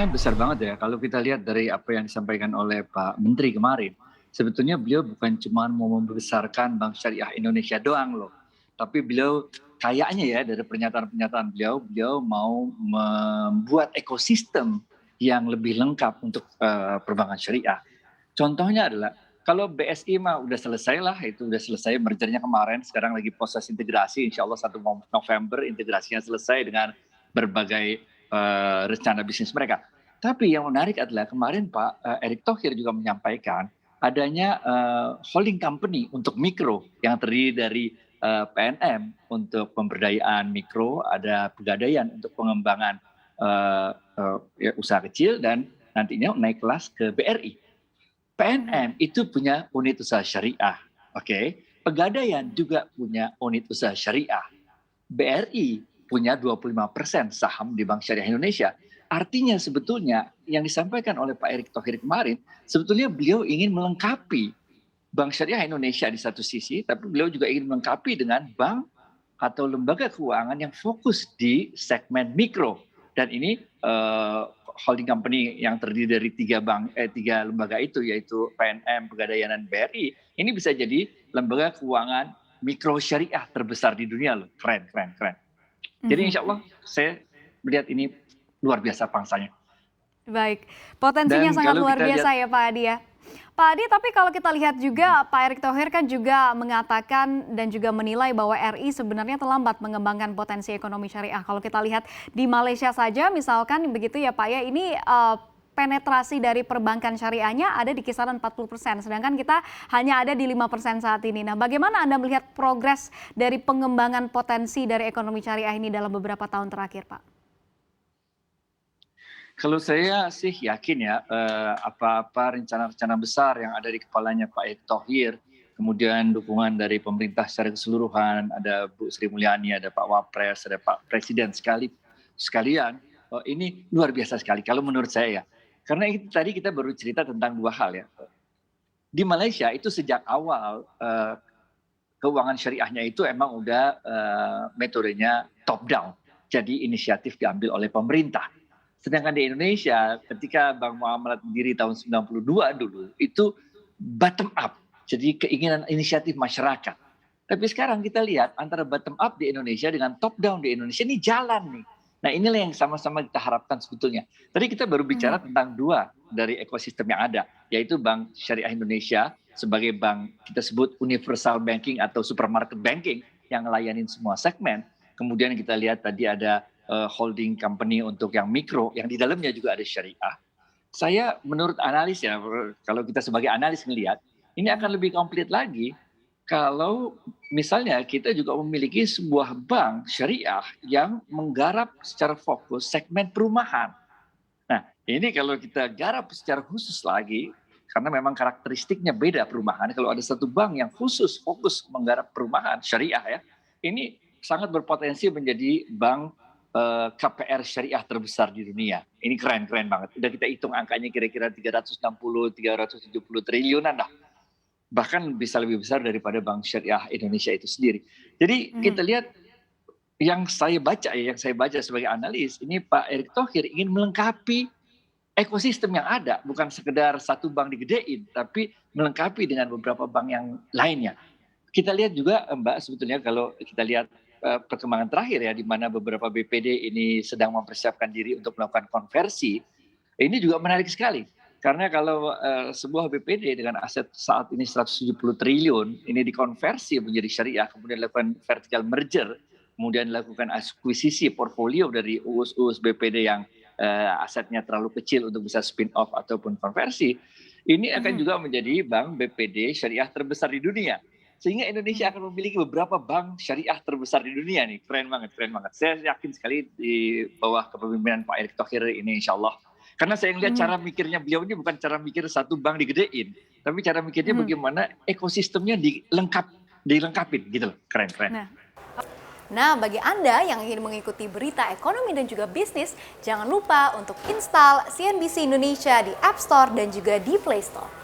Sebetulnya besar banget ya kalau kita lihat dari apa yang disampaikan oleh Pak Menteri kemarin. Sebetulnya beliau bukan cuma mau membesarkan Bank Syariah Indonesia doang loh. Tapi beliau kayaknya ya dari pernyataan-pernyataan beliau, beliau mau membuat ekosistem yang lebih lengkap untuk perbankan syariah. Contohnya adalah kalau BSI mah udah selesai lah, itu udah selesai mergernya kemarin, sekarang lagi proses integrasi, insya Allah 1 November integrasinya selesai dengan berbagai rencana bisnis mereka. Tapi yang menarik adalah kemarin Pak Erick Thohir juga menyampaikan adanya holding company untuk mikro yang terdiri dari PNM untuk pemberdayaan mikro, ada Pegadaian untuk pengembangan usaha kecil dan nantinya naik kelas ke BRI. PNM itu punya unit usaha syariah, oke. Pegadaian juga punya unit usaha syariah. BRI punya 25% saham di Bank Syariah Indonesia. Artinya sebetulnya yang disampaikan oleh Pak Erick Thohir kemarin, sebetulnya beliau ingin melengkapi Bank Syariah Indonesia di satu sisi, tapi beliau juga ingin melengkapi dengan bank atau lembaga keuangan yang fokus di segmen mikro. Dan ini holding company yang terdiri dari tiga lembaga itu, yaitu PNM, Pegadaian, dan BRI, ini bisa jadi lembaga keuangan mikro syariah terbesar di dunia loh. Keren. Jadi insya Allah saya melihat ini luar biasa pangsanya. Baik, potensinya Dan sangat kalau luar kita biasa lihat, ya Pak Adi ya. Pak Adi, tapi kalau kita lihat juga Pak Erick Thohir kan juga mengatakan dan juga menilai bahwa RI sebenarnya terlambat mengembangkan potensi ekonomi syariah. Kalau kita lihat di Malaysia saja misalkan begitu ya Pak ya, ini penetrasi dari perbankan syariahnya ada di kisaran 40%, sedangkan kita hanya ada di 5% saat ini. Nah, bagaimana Anda melihat progres dari pengembangan potensi dari ekonomi syariah ini dalam beberapa tahun terakhir, Pak? kalau saya sih yakin ya apa-apa rencana-rencana besar yang ada di kepalanya Pak Erick Thohir, kemudian dukungan dari pemerintah secara keseluruhan, ada Bu Sri Mulyani, ada Pak Wapres, ada Pak Presiden sekalian, ini luar biasa sekali kalau menurut saya ya. Karena itu tadi kita baru cerita tentang dua hal ya. Di Malaysia itu sejak awal keuangan syariahnya itu emang udah metodenya top down. Jadi inisiatif diambil oleh pemerintah. Sedangkan di Indonesia ketika Bank Muamalat berdiri tahun 92 dulu itu bottom up. Jadi keinginan inisiatif masyarakat. Tapi sekarang kita lihat antara bottom up di Indonesia dengan top down di Indonesia ini jalan nih. Nah inilah yang sama-sama kita harapkan sebetulnya. Tadi kita baru bicara tentang dua dari ekosistem yang ada, yaitu Bank Syariah Indonesia sebagai bank kita sebut universal banking atau supermarket banking yang ngelayanin semua segmen. Kemudian kita lihat tadi ada holding company untuk yang mikro, yang di dalamnya juga ada syariah. Saya menurut analis ya, kalau kita sebagai analis melihat, ini akan lebih komplit lagi kalau misalnya kita juga memiliki sebuah bank syariah yang menggarap secara fokus segmen perumahan. Nah, ini kalau kita garap secara khusus lagi, karena memang karakteristiknya beda perumahan. Kalau ada satu bank yang khusus fokus menggarap perumahan syariah ya, ini sangat berpotensi menjadi bank KPR syariah terbesar di dunia. Ini keren banget. Udah kita hitung angkanya kira-kira 360-370 triliunan lah. Bahkan bisa lebih besar daripada Bank Syariah Indonesia itu sendiri. Jadi kita lihat yang saya baca sebagai analis, ini Pak Erick Thohir ingin melengkapi ekosistem yang ada, bukan sekedar satu bank digedein, tapi melengkapi dengan beberapa bank yang lainnya. Kita lihat juga Mbak, sebetulnya kalau kita lihat perkembangan terakhir ya, di mana beberapa BPD ini sedang mempersiapkan diri untuk melakukan konversi, ini juga menarik sekali. Karena kalau sebuah BPD dengan aset saat ini 170 triliun, ini dikonversi menjadi syariah, kemudian dilakukan vertical merger, kemudian dilakukan akuisisi portfolio dari UUS BPD yang asetnya terlalu kecil untuk bisa spin off ataupun konversi, ini akan juga menjadi bank BPD syariah terbesar di dunia. Sehingga Indonesia akan memiliki beberapa bank syariah terbesar di dunia nih. Keren banget. Saya yakin sekali di bawah kepemimpinan Pak Erick Thohir ini insya Allah. Karena saya melihat cara mikirnya beliau ini bukan cara mikir satu bank digedein, tapi cara mikirnya bagaimana ekosistemnya dilengkapin gitu loh. Keren. Nah, bagi Anda yang ingin mengikuti berita ekonomi dan juga bisnis, jangan lupa untuk install CNBC Indonesia di App Store dan juga di Play Store.